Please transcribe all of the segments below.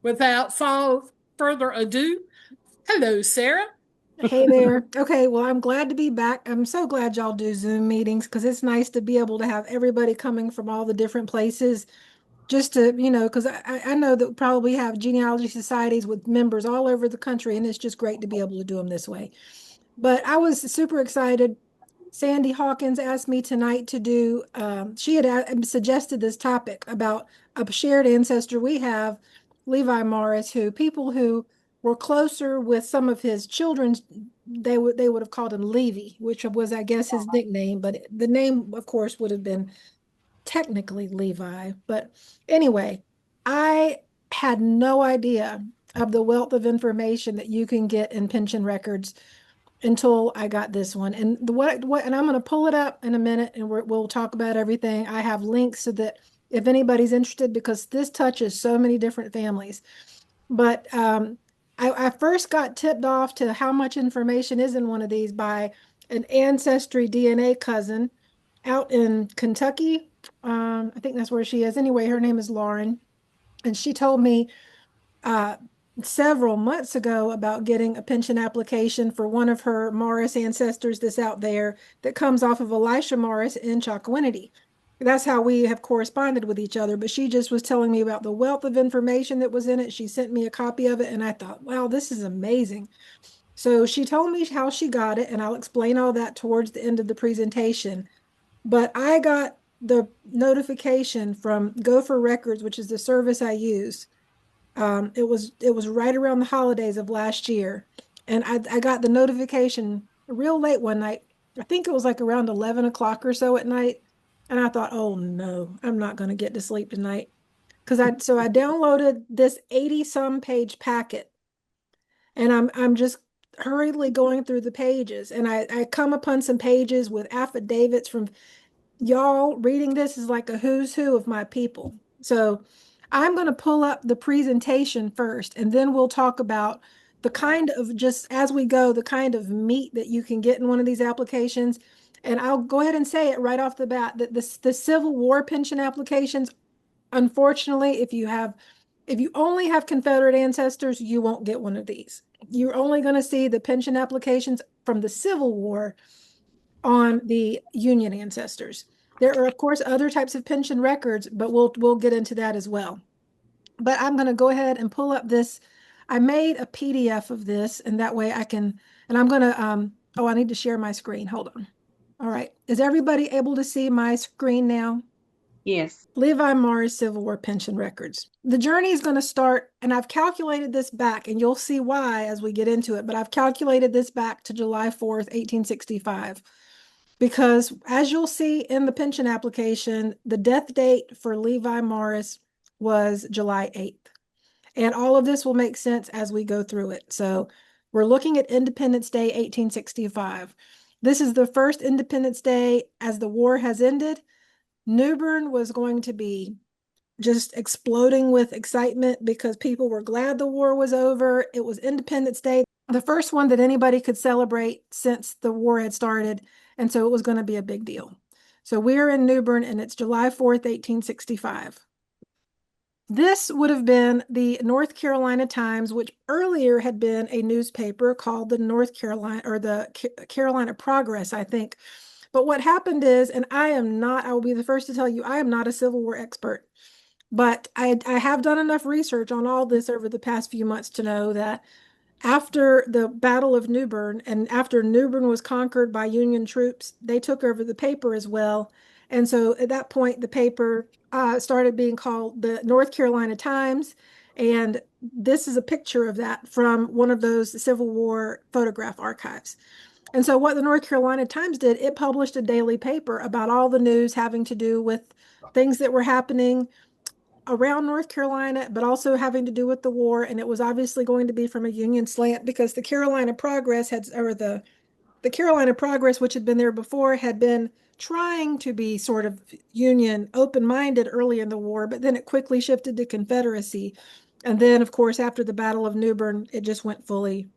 Without further ado, hello, Sarah. Hey there. Okay, well, I'm glad to be back. I'm so glad y'all do Zoom meetings because it's nice to be able to have everybody coming from all the different places just to, because I know that we probably have genealogy societies with members all over the country, and it's just great to be able to do them this way. But I was super excited. Sandy Hawkins asked me tonight to do, she had suggested this topic about a shared ancestor we have, Levi Morris, who people who were closer with some of his children's, they would have called him Levy, which was, I guess, his nickname, but the name, of course, would have been technically Levi. But anyway, I had no idea of the wealth of information that you can get in pension records until I got this one. And and I'm going to pull it up in a minute and we'll talk about everything. I have links so that if anybody's interested, because this touches so many different families. But I first got tipped off to how much information is in one of these by an ancestry DNA cousin out in Kentucky. I think that's where she is. Anyway, her name is Lauren. And she told me uh, several months ago about getting a pension application for one of her Morris ancestors that's out there that comes off of Elisha Morris in Chalkawinity. That's how we have corresponded with each other. But she just was telling me about the wealth of information that was in it. She sent me a copy of it, and I thought, wow, this is amazing. So she told me how she got it, and I'll explain all that towards the end of the presentation. But I got the notification from Gopher Records, which is the service I use. It was right around the holidays of last year, and I got the notification real late one night. I think it was like around 11 o'clock or so at night, and I thought, oh no, I'm not going to get to sleep tonight because I downloaded this 80 some page packet, and I'm just hurriedly going through the pages, and I come upon some pages with affidavits from y'all. Reading this is like a who's who of my people. So I'm going to pull up the presentation first, and then we'll talk about the kind of, just as we go, the kind of meat that you can get in one of these applications. And I'll go ahead and say it right off the bat that the Civil War pension applications, unfortunately, if you only have Confederate ancestors, you won't get one of these. You're only going to see the pension applications from the Civil War on the Union ancestors. There are, of course, other types of pension records, but we'll get into that as well. But I'm going to go ahead and pull up this. I made a PDF of this, and that way I can, and I'm going to, oh, I need to share my screen. Hold on. All right. Is everybody able to see my screen now? Yes. Levi Morris Civil War pension records. The journey is going to start, and I've calculated this back, and you'll see why as we get into it, but I've calculated this back to July 4th, 1865. Because as you'll see in the pension application, the death date for Levi Morris was July 8th. And all of this will make sense as we go through it. So we're looking at Independence Day, 1865. This is the first Independence Day as the war has ended. New Bern was going to be just exploding with excitement because people were glad the war was over. It was Independence Day, the first one that anybody could celebrate since the war had started. And so it was going to be a big deal. So we're in New Bern and it's July 4th, 1865. This would have been the North Carolina Times, which earlier had been a newspaper called the North Carolina or the Carolina Progress, I think. But what happened is, and I will be the first to tell you, I am not a Civil War expert. But I have done enough research on all this over the past few months to know that after the Battle of New Bern and after New Bern was conquered by Union troops, they took over the paper as well. And so at that point, the paper started being called the North Carolina Times. And this is a picture of that from one of those Civil War photograph archives. And so what the North Carolina Times did, it published a daily paper about all the news having to do with things that were happening around North Carolina, but also having to do with the war. And it was obviously going to be from a Union slant because the Carolina Progress had, or the Carolina Progress, which had been there before, had been trying to be sort of Union open-minded early in the war, but then it quickly shifted to Confederacy. And then, of course, after the Battle of New Bern, it just went fully,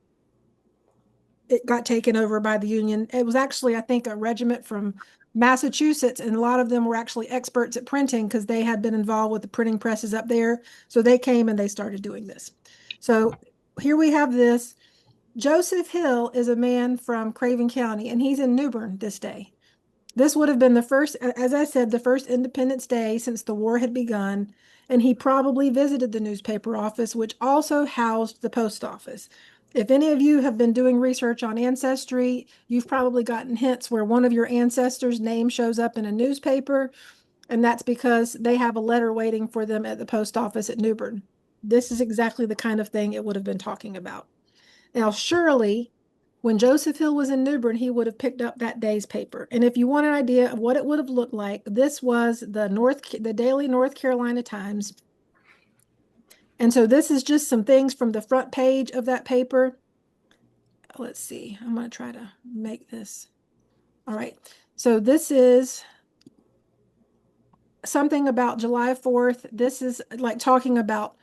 it got taken over by the Union. It was actually, I think, a regiment from Massachusetts, and a lot of them were actually experts at printing because they had been involved with the printing presses up there. So they came and they started doing this. So here we have this. Joseph Hill is a man from Craven County, and he's in New Bern this day. This would have been the first, as I said, the first Independence Day since the war had begun, and he probably visited the newspaper office, which also housed the post office. If any of you have been doing research on ancestry, you've probably gotten hints where one of your ancestors' name shows up in a newspaper, and that's because they have a letter waiting for them at the post office at New Bern. This is exactly the kind of thing it would have been talking about. Now, surely, when Joseph Hill was in New Bern, he would have picked up that day's paper. And if you want an idea of what it would have looked like, this was the Daily North Carolina Times. And so this is just some things from the front page of that paper. Let's see, I'm going to try to make this. All right. So this is something about July 4th. This is like talking about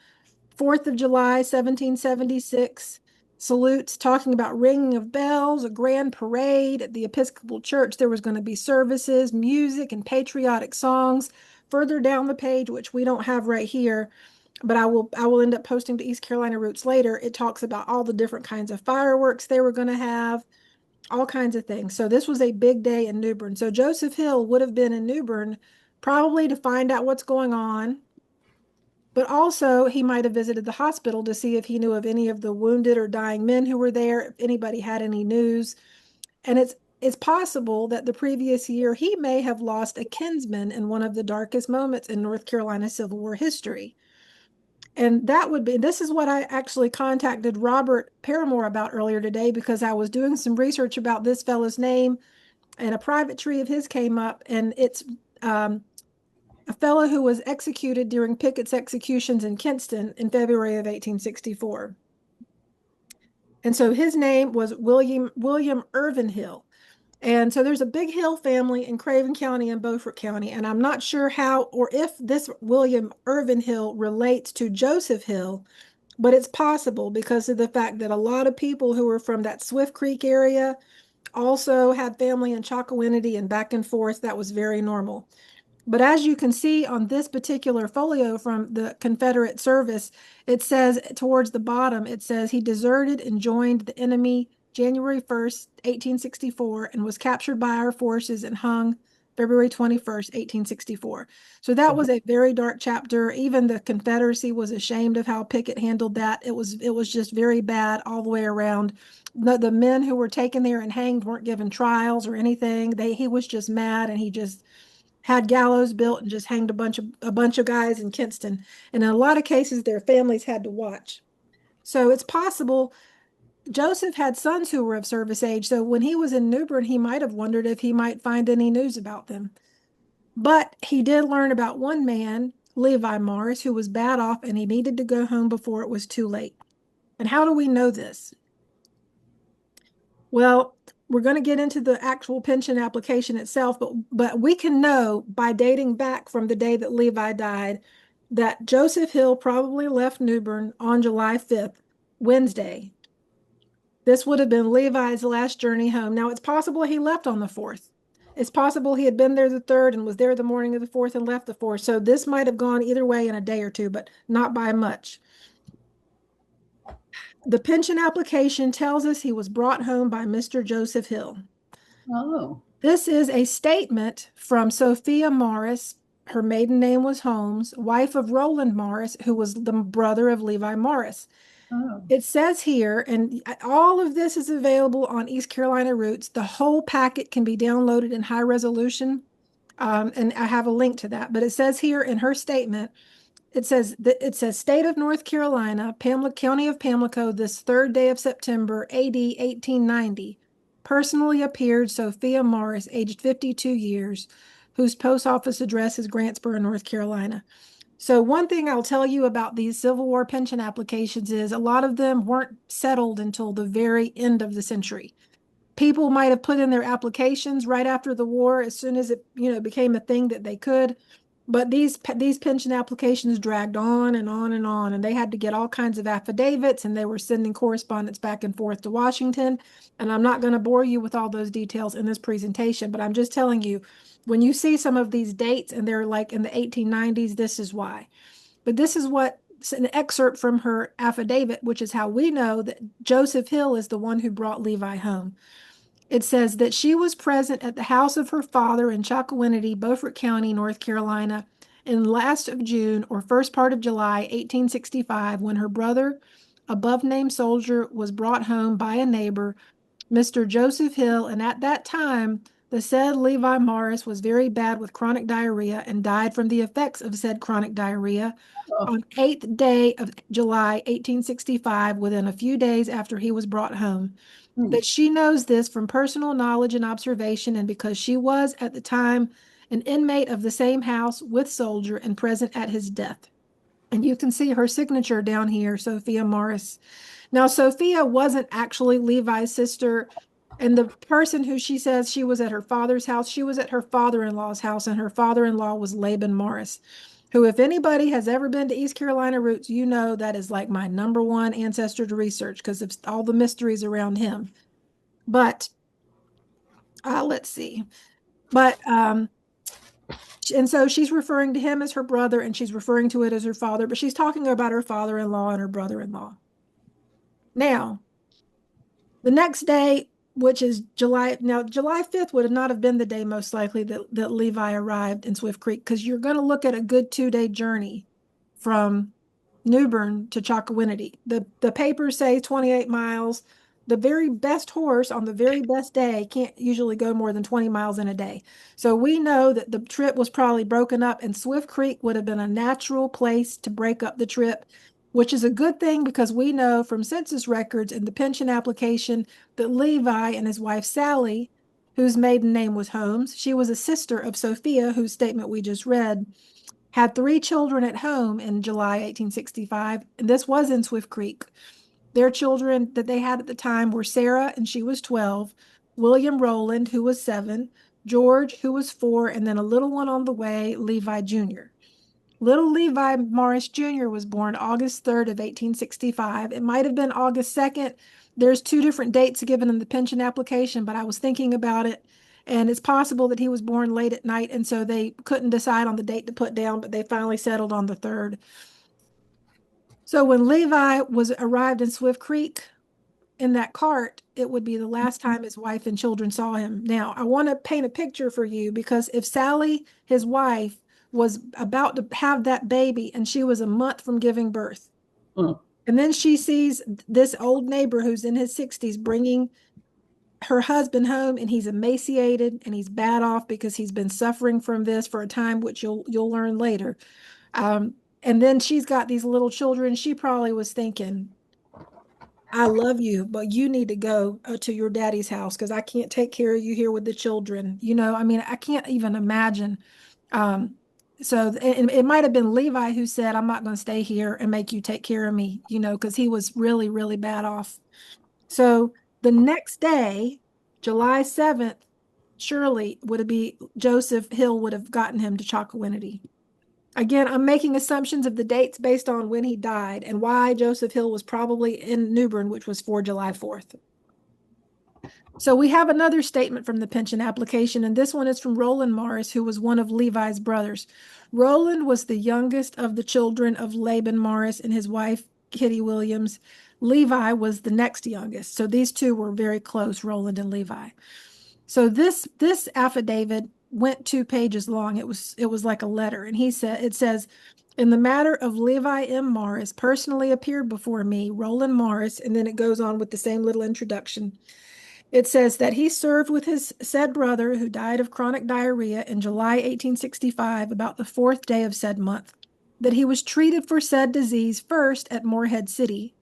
4th of July, 1776. Salutes talking about ringing of bells, a grand parade at the Episcopal Church. There was going to be services, music, and patriotic songs. Further down the page, which we don't have right here, but I will end up posting to East Carolina Roots later. It talks about all the different kinds of fireworks they were going to have, all kinds of things. So this was a big day in New Bern. So Joseph Hill would have been in New Bern probably to find out what's going on, but also he might have visited the hospital to see if he knew of any of the wounded or dying men who were there, if anybody had any news. And it's possible that the previous year he may have lost a kinsman in one of the darkest moments in North Carolina Civil War history. And this is what I actually contacted Robert Paramore about earlier today, because I was doing some research about this fellow's name, and a private tree of his came up, and it's a fellow who was executed during Pickett's executions in Kinston in February of 1864. And so his name was William Irvin Hill. And so there's a big Hill family in Craven County and Beaufort County. And I'm not sure how or if this William Irvin Hill relates to Joseph Hill, but it's possible because of the fact that a lot of people who were from that Swift Creek area also had family in Chocowinity and back and forth. That was very normal. But as you can see on this particular folio from the Confederate service, it says towards the bottom, it says he deserted and joined the enemy January 1st, 1864, and was captured by our forces and hung February 21st, 1864. So that was a very dark chapter. Even the Confederacy was ashamed of how Pickett handled that. It was just very bad all the way around. The men who were taken there and hanged weren't given trials or anything. He was just mad, and he just had gallows built and just hanged a bunch of guys in Kinston. And in a lot of cases, their families had to watch. So it's possible Joseph had sons who were of service age. So when he was in New Bern, he might have wondered if he might find any news about them. But he did learn about one man, Levi Morris, who was bad off and he needed to go home before it was too late. And how do we know this? Well, we're going to get into the actual pension application itself, but we can know by dating back from the day that Levi died that Joseph Hill probably left New Bern on July 5th, Wednesday. This would have been Levi's last journey home. Now, it's possible he left on the 4th. It's possible he had been there the 3rd and was there the morning of the 4th and left the 4th. So this might have gone either way in a day or two, but not by much. The pension application tells us he was brought home by Mr. Joseph Hill. Oh. This is a statement from Sophia Morris. Her maiden name was Holmes, wife of Roland Morris, who was the brother of Levi Morris. Oh. It says here, and all of this is available on East Carolina Roots. The whole packet can be downloaded in high resolution, and I have a link to that. But it says here in her statement, it says State of North Carolina, County of Pamlico, this 3rd day of September, AD 1890. Personally appeared Sophia Morris, aged 52 years, whose post office address is Grantsboro, North Carolina. So one thing I'll tell you about these Civil War pension applications is a lot of them weren't settled until the very end of the century. People might have put in their applications right after the war, as soon as it became a thing that they could. But these pension applications dragged on and on and on, and they had to get all kinds of affidavits, and they were sending correspondence back and forth to Washington. And I'm not going to bore you with all those details in this presentation, but I'm just telling you, when you see some of these dates and they're like in the 1890s, this is why. But this is an excerpt from her affidavit, which is how we know that Joseph Hill is the one who brought Levi home. It says that she was present at the house of her father in Chocowinity, Beaufort County, North Carolina, in last of June or first part of July, 1865, when her brother, above named soldier, was brought home by a neighbor, Mr. Joseph Hill, and at that time, the said Levi Morris was very bad with chronic diarrhea and died from the effects of said chronic diarrhea on 8th day of July, 1865, within a few days after he was brought home. That she knows this from personal knowledge and observation, and because she was at the time an inmate of the same house with soldier and present at his death. And you can see her signature down here, Sophia Morris. Now, Sophia wasn't actually Levi's sister, and the person who she says she was at her father's house, she was at her father-in-law's house, and her father-in-law was Laban Morris, who, if anybody has ever been to East Carolina roots, you know that is like my number one ancestor to research because of all the mysteries around him. But let's see. But and so she's referring to him as her brother, and she's referring to it as her father, but she's talking about her father-in-law and her brother-in-law. Now, the next day, which is July 5th would not have been the day most likely that Levi arrived in Swift Creek, because you're going to look at a good 2-day journey from New Bern to Chocowinity. The papers say 28 miles. The very best horse on the very best day can't usually go more than 20 miles in a day. So we know that the trip was probably broken up, and Swift Creek would have been a natural place to break up the trip, which is a good thing because we know from census records and the pension application that Levi and his wife Sally, whose maiden name was Holmes, she was a sister of Sophia, whose statement we just read, had 3 children at home in July 1865, and this was in Swift Creek. Their children that they had at the time were Sarah, and she was 12, William Rowland, who was 7, George, who was 4, and then a little one on the way, Levi Jr. Little Levi Morris Jr. was born August 3rd of 1865. It might have been August 2nd. There's 2 different dates given in the pension application, but I was thinking about it, and it's possible that he was born late at night, and so they couldn't decide on the date to put down, but they finally settled on the 3rd. So when Levi arrived in Swift Creek in that cart, it would be the last time his wife and children saw him. Now, I want to paint a picture for you, because if Sally, his wife, was about to have that baby and she was a month from giving birth, and then she sees this old neighbor who's in his 60s bringing her husband home, and he's emaciated and he's bad off because he's been suffering from this for a time, which you'll learn later. And then she's got these little children. She probably was thinking, I love you, but you need to go to your daddy's house because I can't take care of you here with the children. I mean, I can't even imagine. So it might have been Levi who said, I'm not going to stay here and make you take care of me, because he was really, really bad off. So the next day, July 7th, surely Joseph Hill would have gotten him to Chocowinity. Again, I'm making assumptions of the dates based on when he died and why Joseph Hill was probably in New Bern, which was for July 4th. So we have another statement from the pension application, and this one is from Roland Morris, who was one of Levi's brothers. Roland was the youngest of the children of Laban Morris and his wife, Kitty Williams. Levi was the next youngest. So these two were very close, Roland and Levi. So this affidavit went 2 pages long. It was like a letter. And it says, in the matter of Levi M. Morris, personally appeared before me, Roland Morris, and then it goes on with the same little introduction. It says that he served with his said brother who died of chronic diarrhea in July 1865, about the 4th day of said month, that he was treated for said disease first at Morehead City,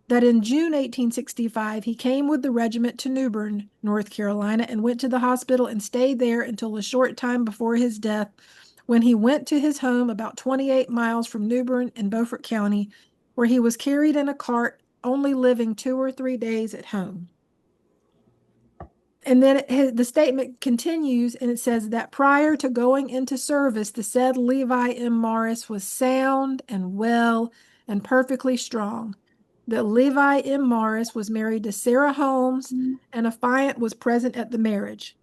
that in June 1865 he came with the regiment to New Bern, North Carolina, and went to the hospital and stayed there until a short time before his death, when he went to his home about 28 miles from New Bern in Beaufort County, where he was carried in a cart, only living 2 or 3 days at home. And then the statement continues, and it says that prior to going into service, the said Levi M. Morris was sound and well and perfectly strong. That Levi M. Morris was married to Sarah Holmes, and affiant was present at the marriage.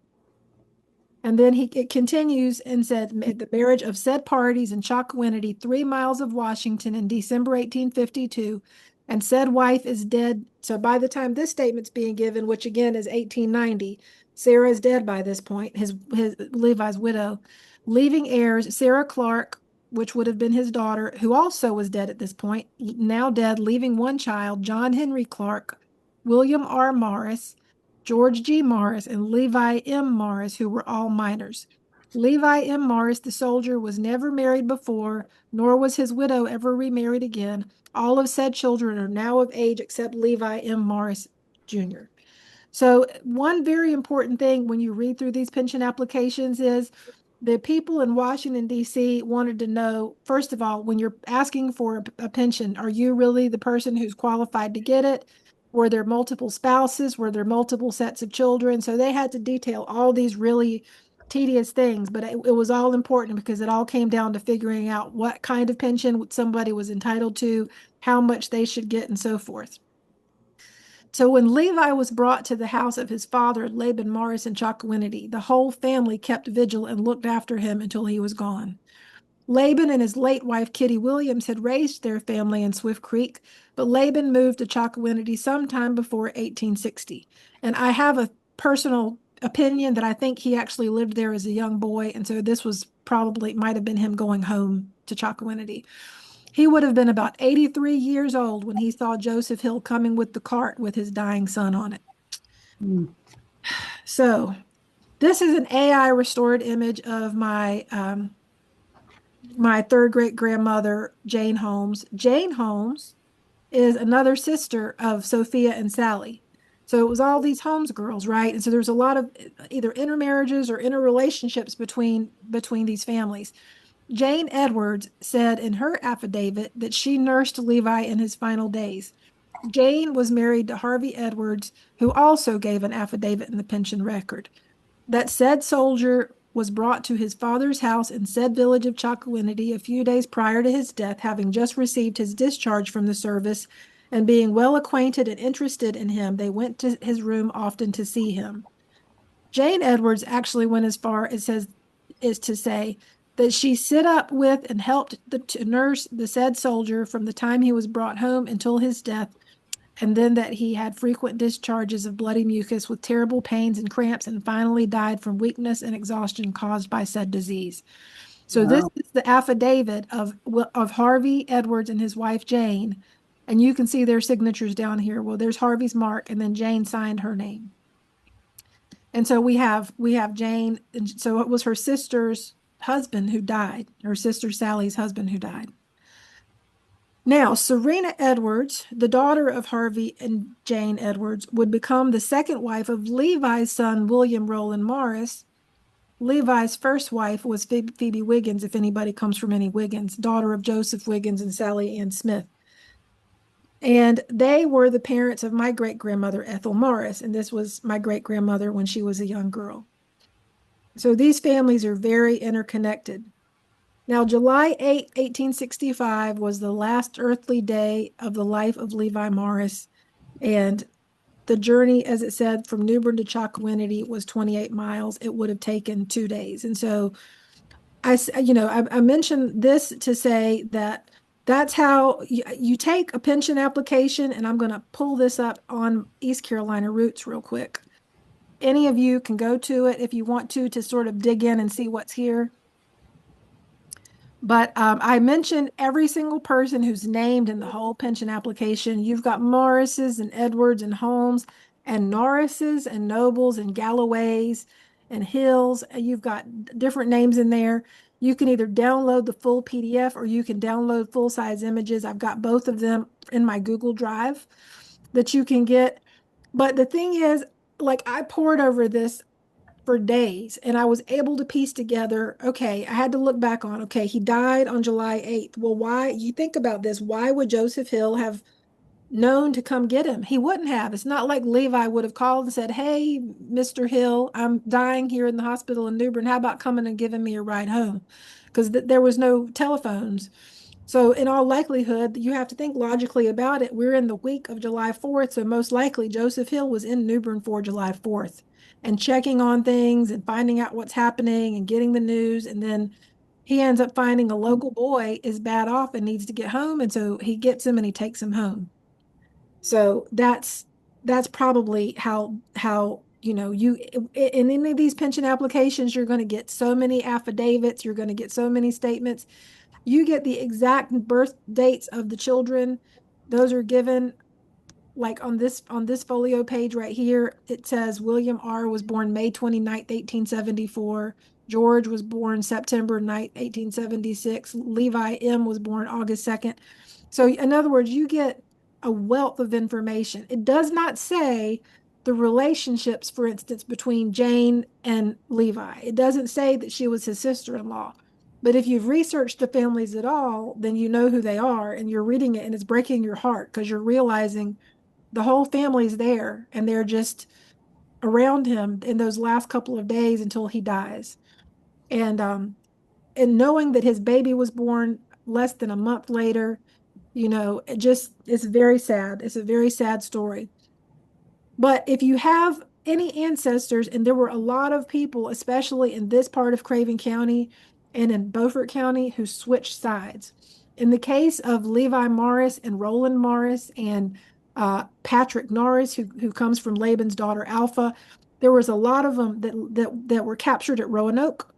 And then it continues and said, the marriage of said parties in Chocowinity, 3 miles of Washington in December 1852, and said wife is dead. So by the time this statement's being given, which again is 1890, Sarah is dead by this point, his Levi's widow, leaving heirs Sarah Clark, which would have been his daughter, who also was dead at this point, now dead, leaving one child, John Henry Clark, William R. Morris, George G. Morris, and Levi M. Morris, who were all minors. Levi M. Morris, the soldier, was never married before, nor was his widow ever remarried again. All of said children are now of age except Levi M. Morris Jr. So one very important thing when you read through these pension applications is the people in Washington, D.C. wanted to know, first of all, when you're asking for a pension, are you really the person who's qualified to get it? Were there multiple spouses? Were there multiple sets of children? So they had to detail all these really tedious things, but it was all important because it all came down to figuring out what kind of pension somebody was entitled to, how much they should get, and so forth. So when Levi was brought to the house of his father, Laban Morris in Chocowinity, the whole family kept vigil and looked after him until he was gone. Laban and his late wife, Kitty Williams, had raised their family in Swift Creek, but Laban moved to Chocowinity sometime before 1860. And I have a personal opinion that I think he actually lived there as a young boy, and so this was probably, might have been him going home to Chocowinity. He would have been about 83 years old when he saw Joseph Hill coming with the cart with his dying son on it. So this is an AI restored image of my my third great grandmother, Jane Holmes. Jane Holmes is another sister of Sophia and Sally. So it was all these Holmes girls, right? And so there's a lot of either intermarriages or interrelationships between these families. Jane Edwards said in her affidavit that she nursed Levi in his final days. Jane was married to Harvey Edwards, who also gave an affidavit in the pension record. That said soldier was brought to his father's house in said village of Chocowinity a few days prior to his death, having just received his discharge from the service, and being well acquainted and interested in him, they went to his room often to see him. Jane Edwards actually went as far as to say that she sit up with and helped to nurse the said soldier from the time he was brought home until his death, and then that he had frequent discharges of bloody mucus with terrible pains and cramps, and finally died from weakness and exhaustion caused by said disease. So this is the affidavit of Harvey Edwards and his wife Jane, and you can see their signatures down here. Well, there's Harvey's mark, and then Jane signed her name. And so we have Jane, and so it was her sister's husband who died, her sister Sally's husband who died. Now, Serena Edwards, the daughter of Harvey and Jane Edwards, would become the second wife of Levi's son, William Rowland Morris. Levi's first wife was Phoebe Wiggins, if anybody comes from any Wiggins, daughter of Joseph Wiggins and Sally Ann Smith. And they were the parents of my great-grandmother, Ethel Morris, and this was my great-grandmother when she was a young girl. So these families are very interconnected. Now, July 8, 1865 was the last earthly day of the life of Levi Morris, and the journey, as it said, from New Bern to Chocowinity was 28 miles. It would have taken 2 days. And so I mentioned this to say that that's how you take a pension application, and I'm going to pull this up on East Carolina Roots real quick. Any of you can go to it if you want to sort of dig in and see what's here. But I mentioned every single person who's named in the whole pension application. You've got Morrises and Edwards and Holmes and Norrises and Nobles and Galloways and Hills. You've got different names in there. You can either download the full PDF or you can download full-size images. I've got both of them in my Google Drive that you can get. But the thing is, like, I pored over this for days, and I was able to piece together, okay, I had to look back on, okay, he died on July 8th. Well, why, you think about this, why would Joseph Hill have known to come get him. He wouldn't have. It's not like Levi would have called and said, "Hey, Mr. Hill, I'm dying here in the hospital in New Bern. How about coming and giving me a ride home?" Because there was no telephones. So in all likelihood, you have to think logically about it. We're in the week of July 4th, so most likely Joseph Hill was in New Bern for July 4th and checking on things and finding out what's happening and getting the news. And then he ends up finding a local boy is bad off and needs to get home. And so he gets him and he takes him home. So that's probably how you in any of these pension applications, you're going to get so many affidavits, you're going to get so many statements. You get the exact birth dates of the children. Those are given like on this folio page right here. It says William R. was born May 29th, 1874. George was born September 9th, 1876. Levi M. was born August 2nd. So in other words, you get a wealth of information. It does not say the relationships, for instance, between Jane and Levi. It doesn't say that she was his sister-in-law. But if you've researched the families at all, then you know who they are and you're reading it and it's breaking your heart because you're realizing the whole family's there and they're just around him in those last couple of days until he dies. And knowing that his baby was born less than a month later, it's very sad. It's a very sad story. But if you have any ancestors, and there were a lot of people, especially in this part of Craven County and in Beaufort County, who switched sides. In the case of Levi Morris and Roland Morris and Patrick Norris, who comes from Laban's daughter Alpha, there was a lot of them that were captured at Roanoke.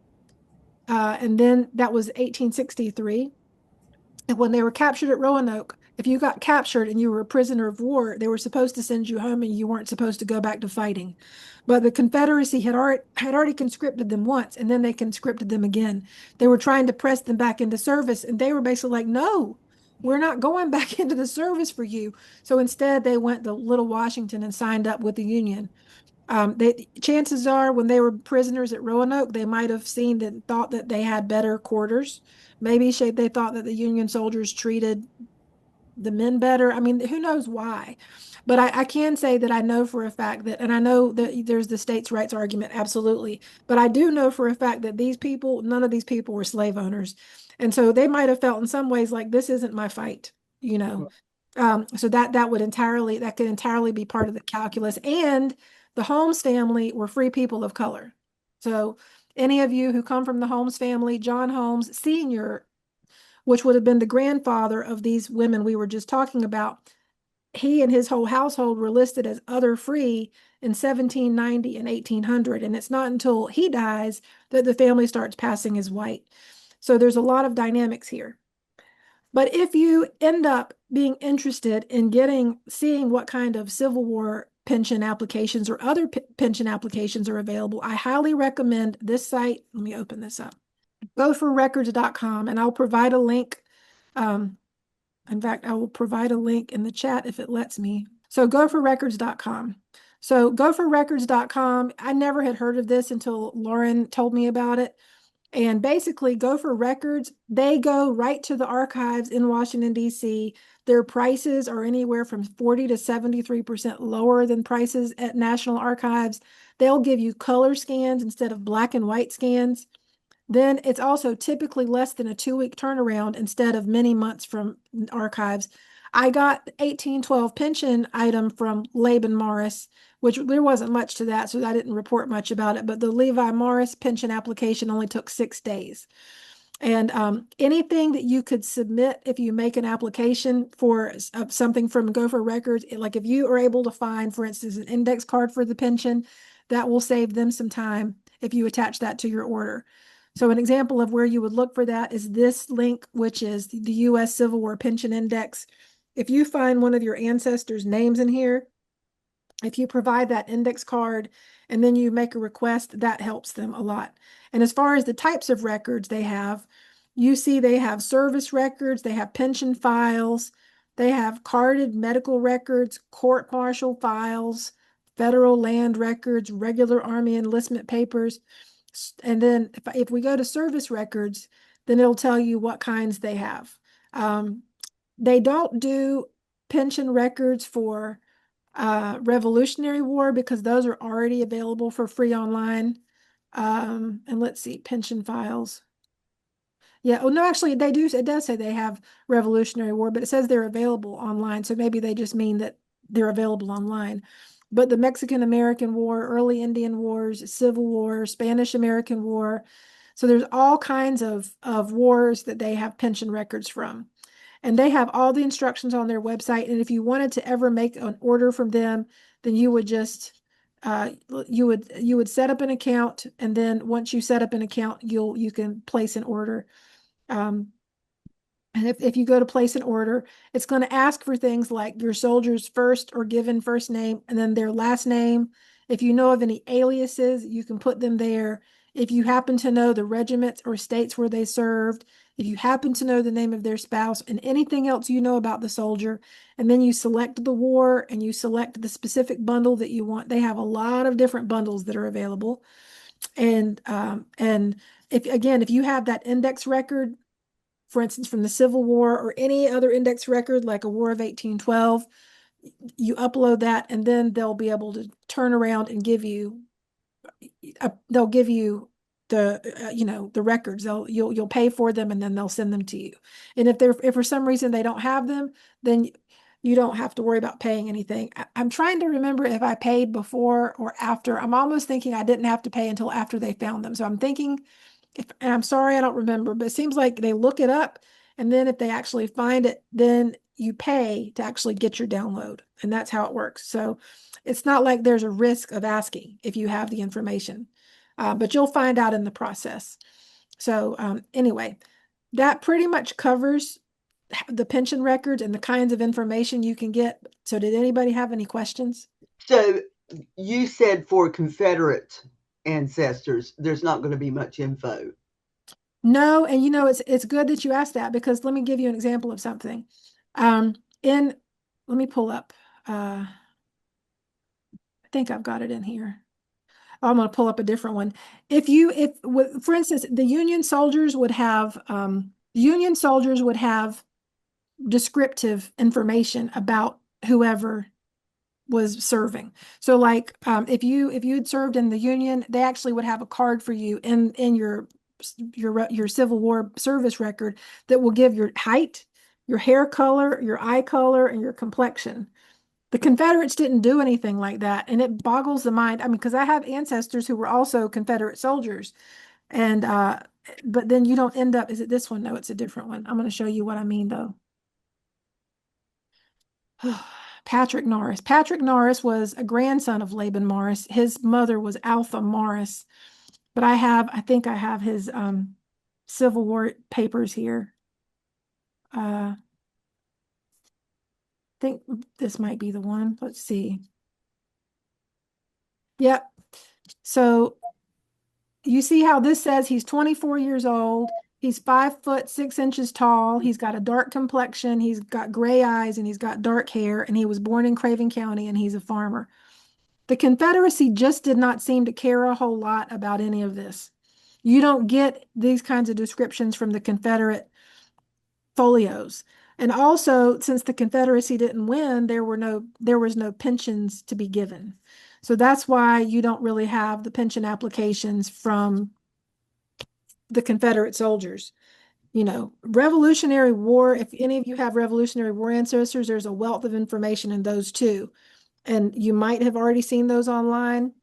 And then that was 1863. And when they were captured at Roanoke, if you got captured and you were a prisoner of war, they were supposed to send you home and you weren't supposed to go back to fighting. But the Confederacy had already conscripted them once, and then they conscripted them again. They were trying to press them back into service, and they were basically like, "No, we're not going back into the service for you." So instead, they went to Little Washington and signed up with the Union. Chances are when they were prisoners at Roanoke, they might have seen and thought that they had better quarters. Maybe they thought that the Union soldiers treated the men better. I mean, who knows why? But I can say that I know for a fact that, and I know that there's the states' rights argument, absolutely. But I do know for a fact that none of these people were slave owners. And so they might have felt in some ways like this isn't my fight, you know. So that could entirely be part of the calculus. And the Holmes family were free people of color. So any of you who come from the Holmes family, John Holmes Sr., which would have been the grandfather of these women we were just talking about, he and his whole household were listed as other free in 1790 and 1800. And it's not until he dies that the family starts passing as white. So there's a lot of dynamics here. But if you end up being interested in seeing what kind of Civil War pension applications or other pension applications are available, I highly recommend this site. Let me open this up. Goforrecords.com, and I'll provide a link. In fact, I will provide a link in the chat if it lets me. So goforrecords.com. So goforrecords.com, I never had heard of this until Lauren told me about it. And basically, Gopher Records, they go right to the archives in Washington, D.C. Their prices are anywhere from 40 to 73% lower than prices at National Archives. They'll give you color scans instead of black and white scans. Then it's also typically less than a 2-week turnaround instead of many months from archives. I got 1812 pension item from Laban Morris, which there wasn't much to that, so I didn't report much about it. But the Levi Morris pension application only took 6 days. And anything that you could submit if you make an application for something from Gopher Records, like if you are able to find, for instance, an index card for the pension, that will save them some time if you attach that to your order. So an example of where you would look for that is this link, which is the U.S. Civil War Pension Index. If you find one of your ancestors' names in here, if you provide that index card and then you make a request, that helps them a lot. And as far as the types of records they have, you see they have service records, they have pension files, they have carded medical records, court-martial files, federal land records, regular Army enlistment papers. And then if we go to service records, then it'll tell you what kinds they have. They don't do pension records for Revolutionary War because those are already available for free online. And let's see, pension files. Yeah. Oh, no, actually, they do. It does say they have Revolutionary War, but it says they're available online. So maybe they just mean that they're available online. But the Mexican-American War, early Indian Wars, Civil War, Spanish-American War. So there's all kinds of wars that they have pension records from. And they have all the instructions on their website. And if you wanted to ever make an order from them, then you would just you would set up an account, and then once you set up an account, you can place an order. And if you go to place an order, it's going to ask for things like your soldier's first or given first name and then their last name. If you know of any aliases, you can put them there. If you happen to know the regiments or states where they served, if you happen to know the name of their spouse and anything else you know about the soldier, and then you select the war and you select the specific bundle that you want. They have a lot of different bundles that are available. And if you have that index record, for instance, from the Civil War or any other index record like a War of 1812, you upload that and then they'll be able to turn around and give you they'll give you the records. You'll pay for them and then they'll send them to you. And if for some reason they don't have them, then you don't have to worry about paying anything. I'm trying to remember if I paid before or after. I'm almost thinking I didn't have to pay until after they found them. So I'm thinking, and I'm sorry, I don't remember, but it seems like they look it up, and then if they actually find it, then you pay to actually get your download, and that's how it works. So it's not like there's a risk of asking if you have the information, but you'll find out in the process. So anyway, that pretty much covers the pension records and the kinds of information you can get. So did anybody have any questions? So you said for Confederate ancestors, there's not going to be much info. No, and it's good that you asked that, because let me give you an example of something. Let me pull up. I think I've got it in here. Oh, I'm going to pull up a different one. For instance, the Union soldiers would have descriptive information about whoever was serving. So like if you had served in the Union, they actually would have a card for you in your Civil War service record that will give your height, your hair color, your eye color, and your complexion. The Confederates didn't do anything like that, and it boggles the mind. I mean, because I have ancestors who were also Confederate soldiers, and but then you don't end up. Is it this one? No, it's a different one. I'm going to show you what I mean though. Patrick Norris. Patrick Norris was a grandson of Laban Morris. His mother was Alpha Morris. But I think I have his Civil War papers here. I think this might be the one. Let's see. Yep. So you see how this says he's 24 years old. He's 5'6" tall. He's got a dark complexion. He's got gray eyes and he's got dark hair. And he was born in Craven County and he's a farmer. The Confederacy just did not seem to care a whole lot about any of this. You don't get these kinds of descriptions from the Confederate folios. And also, since the Confederacy didn't win, there was no pensions to be given. So that's why you don't really have the pension applications from the Confederate soldiers. Revolutionary War, if any of you have Revolutionary War ancestors, there's a wealth of information in those too. And you might have already seen those online.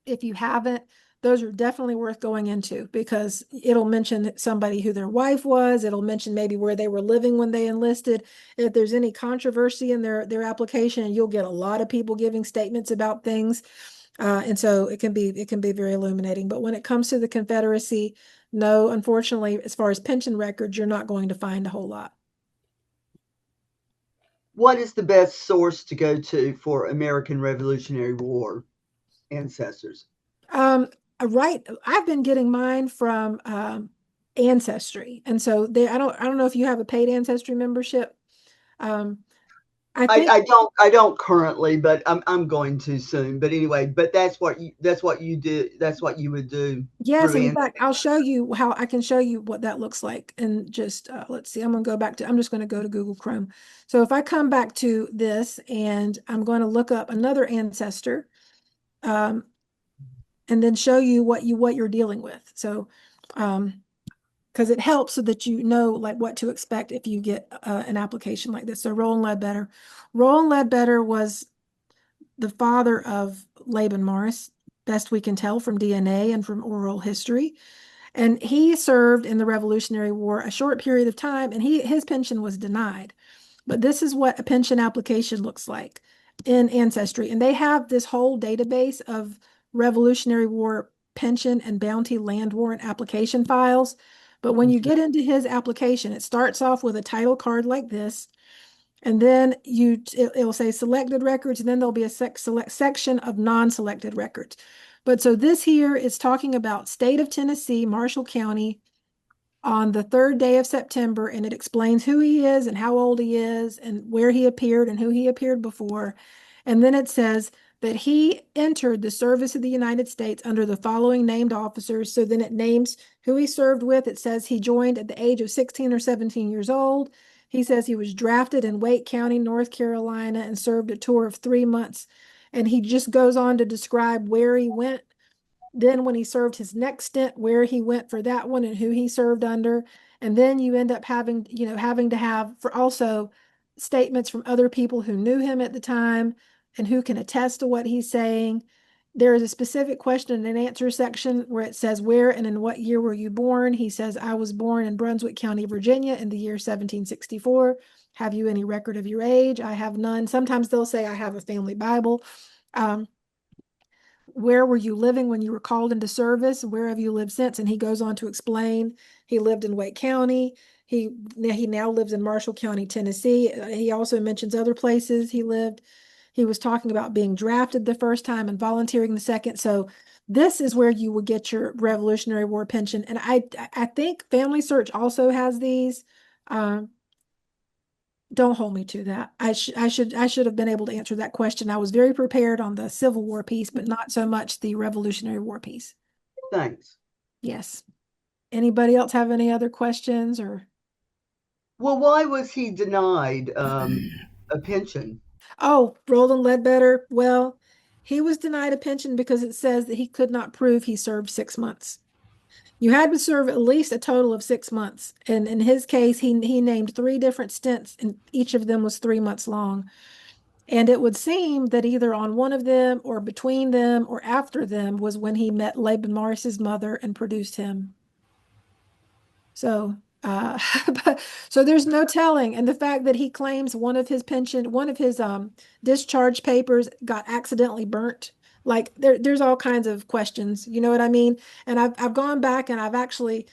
If you haven't, those are definitely worth going into, because it'll mention somebody who their wife was. It'll mention maybe where they were living when they enlisted. If there's any controversy in their application, you'll get a lot of people giving statements about things. And so it can be very illuminating. But when it comes to the Confederacy, no, unfortunately, as far as pension records, you're not going to find a whole lot. What is the best source to go to for American Revolutionary War ancestors? Right. I've been getting mine from Ancestry. And so I don't know if you have a paid Ancestry membership. I I don't currently, but I'm going to soon. But anyway, but that's what you do. That's what you would do. Yes, through in fact, I'll show you how I can show you what that looks like. And just let's see, I'm just going to go to Google Chrome. So if I come back to this and I'm going to look up another ancestor, and then show you what you're dealing with. So, because it helps so that you know like what to expect if you get an application like this. So Roland Ledbetter. Roland Ledbetter was the father of Laban Morris, best we can tell from DNA and from oral history. And he served in the Revolutionary War a short period of time, and his pension was denied. But this is what a pension application looks like in Ancestry. And they have this whole database of Revolutionary War pension and bounty land warrant application files. But when you get into his application, it starts off with a title card like this. And then it will say selected records, and then there'll be a section of non-selected records. But so this here is talking about state of Tennessee, Marshall County, on the 3rd day of September, and it explains who he is and how old he is and where he appeared and who he appeared before. And then it says that he entered the service of the United States under the following named officers. So then it names who he served with. It says he joined at the age of 16 or 17 years old. He says he was drafted in Wake County, North Carolina, and served a tour of 3 months. And he just goes on to describe where he went. Then when he served his next stint, where he went for that one and who he served under. And then you end up having to have for also statements from other people who knew him at the time and who can attest to what he's saying. There is a specific question and answer section where it says, where and in what year were you born? He says, I was born in Brunswick County, Virginia in the year 1764. Have you any record of your age? I have none. Sometimes they'll say, I have a family Bible. Where were you living when you were called into service? Where have you lived since? And he goes on to explain he lived in Wake County. He now lives in Marshall County, Tennessee. He also mentions other places he lived. He was talking about being drafted the first time and volunteering the second. So this is where you would get your Revolutionary War pension. And I think Family Search also has these. Don't hold me to that. I should have been able to answer that question. I was very prepared on the Civil War piece, but not so much the Revolutionary War piece. Thanks. Yes. Anybody else have any other questions or? Well, why was he denied a pension? Oh, Roland Ledbetter. Well, he was denied a pension because it says that he could not prove he served 6 months. You had to serve at least a total of 6 months. And in his case, he named 3 different stints, and each of them was 3 months long. And it would seem that either on one of them or between them or after them was when he met Laban Morris's mother and produced him. So, so there's no telling. And the fact that he claims one of his discharge papers got accidentally burnt. Like there's all kinds of questions, you know what I mean? And I've gone back and I've actually,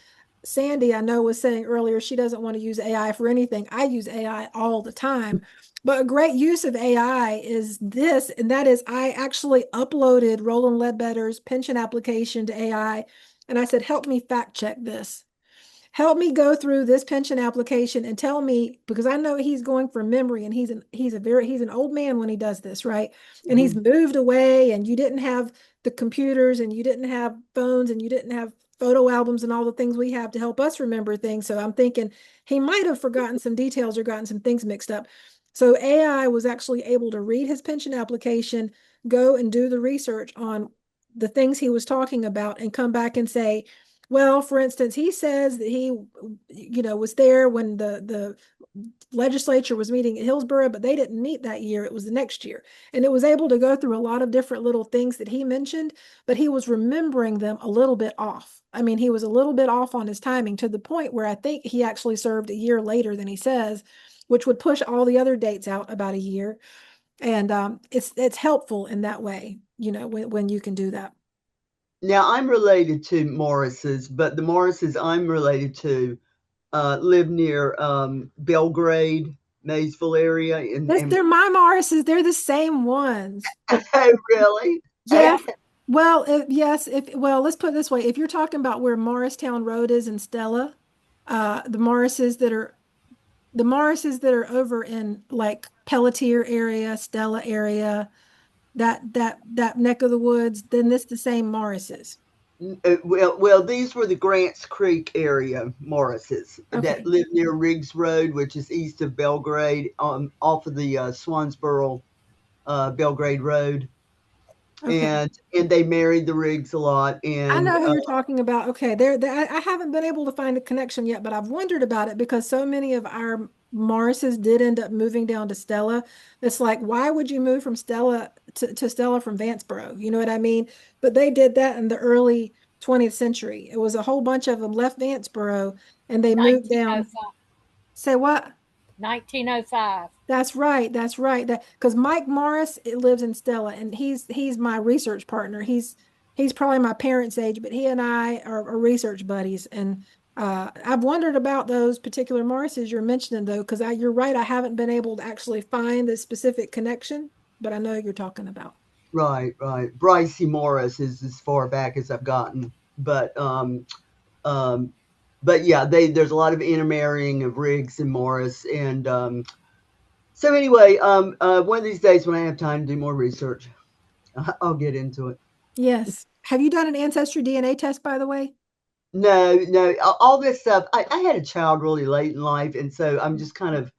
Sandy, I know was saying earlier, she doesn't want to use AI for anything. I use AI all the time. But a great use of AI is this, and that is I actually uploaded Roland Ledbetter's pension application to AI, and I said, help me fact check this. Help me go through this pension application and tell me, because I know he's going from memory and he's an old man when he does this, right? And he's moved away and you didn't have the computers and you didn't have phones and you didn't have photo albums and all the things we have to help us remember things. So I'm thinking he might have forgotten some details or gotten some things mixed up. So AI was actually able to read his pension application, go and do the research on the things he was talking about and come back and say, well, for instance, he says that he, was there when the legislature was meeting at Hillsborough, but they didn't meet that year. It was the next year. And it was able to go through a lot of different little things that he mentioned, but he was remembering them a little bit off. I mean, he was a little bit off on his timing to the point where I think he actually served a year later than he says, which would push all the other dates out about a year. And it's helpful in that way, when you can do that. Now, I'm related to Morrises, but the Morrises I'm related to live near Belgrade, Maysville area. They're my Morrises. They're the same ones. Oh, really? Yeah. Well, yes. Let's put it this way. If you're talking about where Morristown Road is in Stella, the Morrises that are the Morrises that are over in like Pelletier area, Stella area, that neck of the woods, then this the same Morrises. Well, these were the Grants Creek area Morrises Okay. that live near Riggs Road, which is east of Belgrade, off of the Swansboro Belgrade Road. Okay. And they married the Riggs a lot. I And know who you're talking about. Okay, I haven't been able to find a connection yet, but I've wondered about it because so many of our Morrises did end up moving down to Stella. It's like, why would you move from Stella to Stella from Vanceboro? You know what I mean? But they did that in the early 20th century. It was a whole bunch of them left Vanceboro and they moved down. 1905. Say what? 1905. That's right. That's right. That because Mike Morris lives in Stella, and he's my research partner. He's probably my parents' age, but he and I are research buddies. And I've wondered about those particular Morrises you're mentioning, though, because you're right. I haven't been able to actually find the specific connection, but I know you're talking about. right. Brycey Morris is as far back as I've gotten, um, but yeah, there's a lot of intermarrying of Riggs and Morris, and so anyway, one of these days when I have time to do more research, I'll get into it. Yes. Have you done an ancestry DNA test, by the way? No, all this stuff. I had a child really late in life, and so I'm just kind of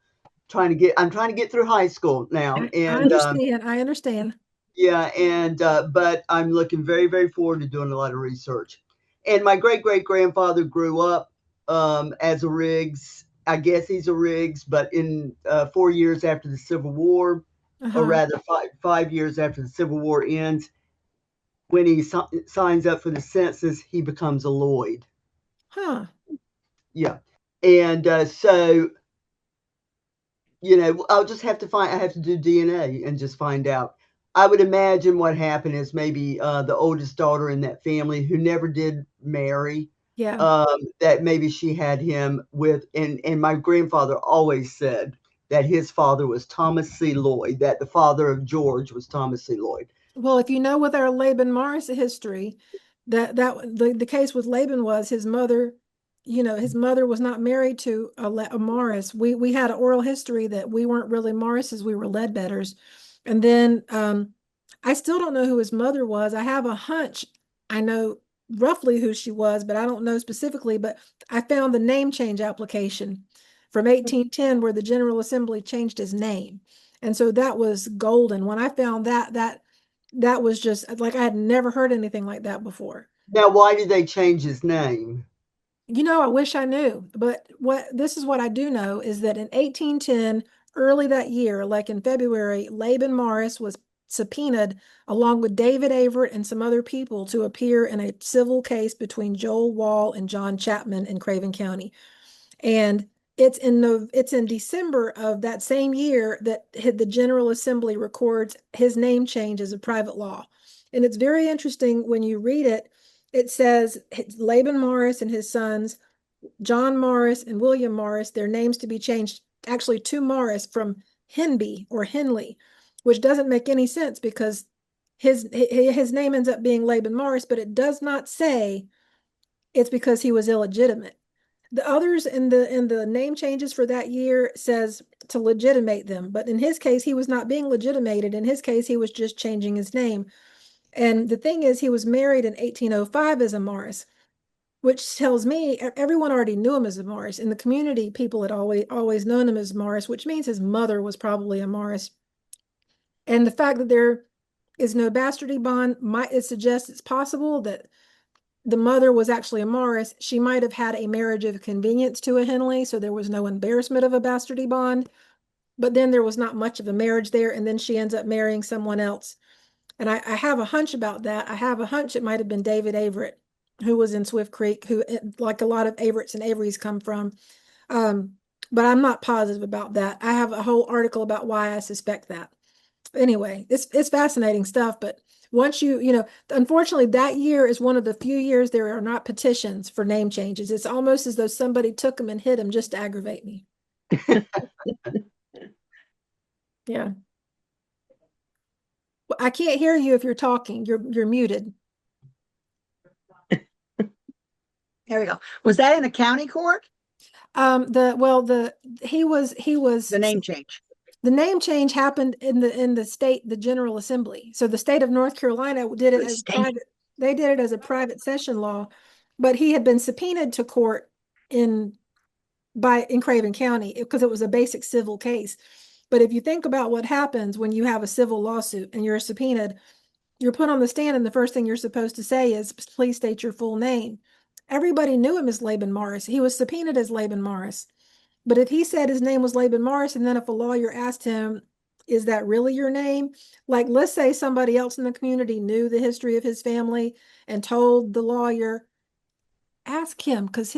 I'm trying to get through high school now, I and understand. I understand. yeah, and but I'm looking very, very forward to doing a lot of research. And my great great grandfather grew up as a Riggs. I guess he's a Riggs, but in 4 years after the Civil War, or Uh-huh. rather 5 years after the Civil War ends, when he signs up for the census, he becomes a Lloyd. Huh. Yeah, and so I'll just have to I have to do DNA and just find out. I would imagine what happened is maybe the oldest daughter in that family who never did marry, Yeah. that maybe she had him with, and my grandfather always said that his father was Thomas C. Lloyd, that the father of George was Thomas C. Lloyd. Well, if you know with our Laban Morris history, the case with Laban was his mother, his mother was not married to a Morris. We had an oral history that we weren't really Morrises, we were Ledbetters. And then I still don't know who his mother was. I have a hunch. I know roughly who she was, but I don't know specifically. But I found the name change application from 1810 where the General Assembly changed his name. And so that was golden. When I found that was just like I had never heard anything like that before. Now, why did they change his name? I wish I knew, but this is what I do know is that in 1810, early that year, like in February, Laban Morris was subpoenaed along with David Averitt and some other people to appear in a civil case between Joel Wall and John Chapman in Craven County. And it's in December of that same year that the General Assembly records his name change as a private law. And it's very interesting when you read it. It says Laban Morris and his sons, John Morris and William Morris, their names to be changed actually to Morris from Henby or Henley, which doesn't make any sense because his name ends up being Laban Morris, but it does not say it's because he was illegitimate. The others in the name changes for that year says to legitimate them, but in his case, he was not being legitimated. In his case, he was just changing his name. And the thing is, he was married in 1805 as a Morris, which tells me everyone already knew him as a Morris. In the community, people had always known him as Morris, which means his mother was probably a Morris. And the fact that there is no bastardy bond it suggests it's possible that the mother was actually a Morris. She might have had a marriage of convenience to a Henley, so there was no embarrassment of a bastardy bond. But then there was not much of a marriage there, and then she ends up marrying someone else. And I have a hunch about that. I have a hunch it might have been David Averitt, who was in Swift Creek, who, like a lot of Averitts and Averys, come from. But I'm not positive about that. I have a whole article about why I suspect that. Anyway, it's fascinating stuff, but once unfortunately that year is one of the few years there are not petitions for name changes. It's almost as though somebody took them and hid them just to aggravate me. Yeah. Well, I can't hear you if you're talking. You're muted. There we go. Was that in a county court? The name change. The name change happened in the state, the General Assembly. So the state of North Carolina did it as private. They did it as a private session law, but he had been subpoenaed to court in Craven County because it was a basic civil case. But if you think about what happens when you have a civil lawsuit and you're subpoenaed, you're put on the stand, and the first thing you're supposed to say is, please state your full name. Everybody knew him as Laban Morris. He was subpoenaed as Laban Morris. But if he said his name was Laban Morris, and then if a lawyer asked him, is that really your name? Like, let's say somebody else in the community knew the history of his family and told the lawyer, ask him, because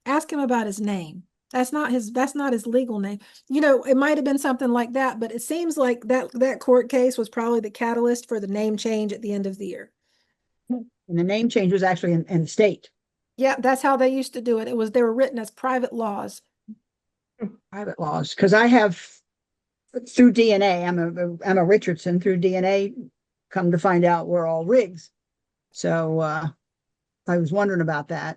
ask him about his name. That's not his legal name. It might have been something like that, but it seems like that court case was probably the catalyst for the name change at the end of the year. And the name change was actually in the state. Yeah, that's how they used to do it. They were written as private laws. Private laws. Because I have, through DNA, I'm a Richardson. Through DNA, come to find out we're all Riggs. So I was wondering about that.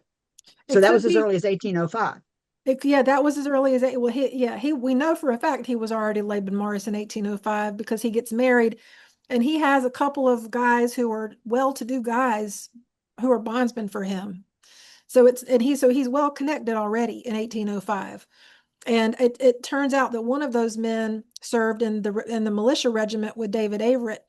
So that was as early as 1805. That was as early as we know for a fact he was already Laban Morris in 1805 because he gets married, and he has a couple of guys who are well-to-do guys who are bondsmen for him. So he's well connected already in 1805, and it turns out that one of those men served in the militia regiment with David Averett.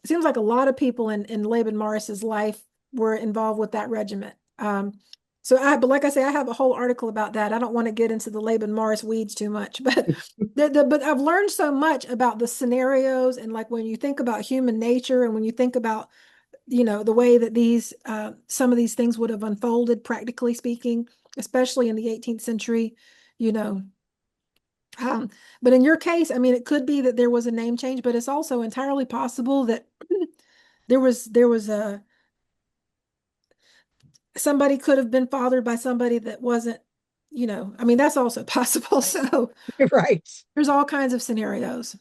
It seems like a lot of people in Laban Morris's life were involved with that regiment. But like I say, I have a whole article about that. I don't want to get into the Laban Morris weeds too much, but but I've learned so much about the scenarios, and like when you think about human nature, and when you think about the way that these some of these things would have unfolded, practically speaking, especially in the 18th century. But in your case, I mean, it could be that there was a name change, but it's also entirely possible that there was somebody could have been fathered by somebody that wasn't, I mean, that's also possible. So Right. There's all kinds of scenarios.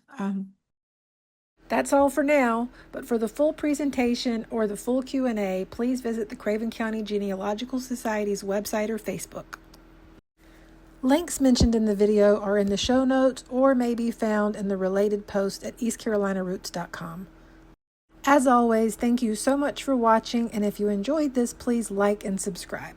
That's all for now, but for the full presentation or the full Q&A, please visit the Craven County Genealogical Society's website or Facebook. Links mentioned in the video are in the show notes or may be found in the related post at eastcarolinaroots.com. As always, thank you so much for watching, and if you enjoyed this, please like and subscribe.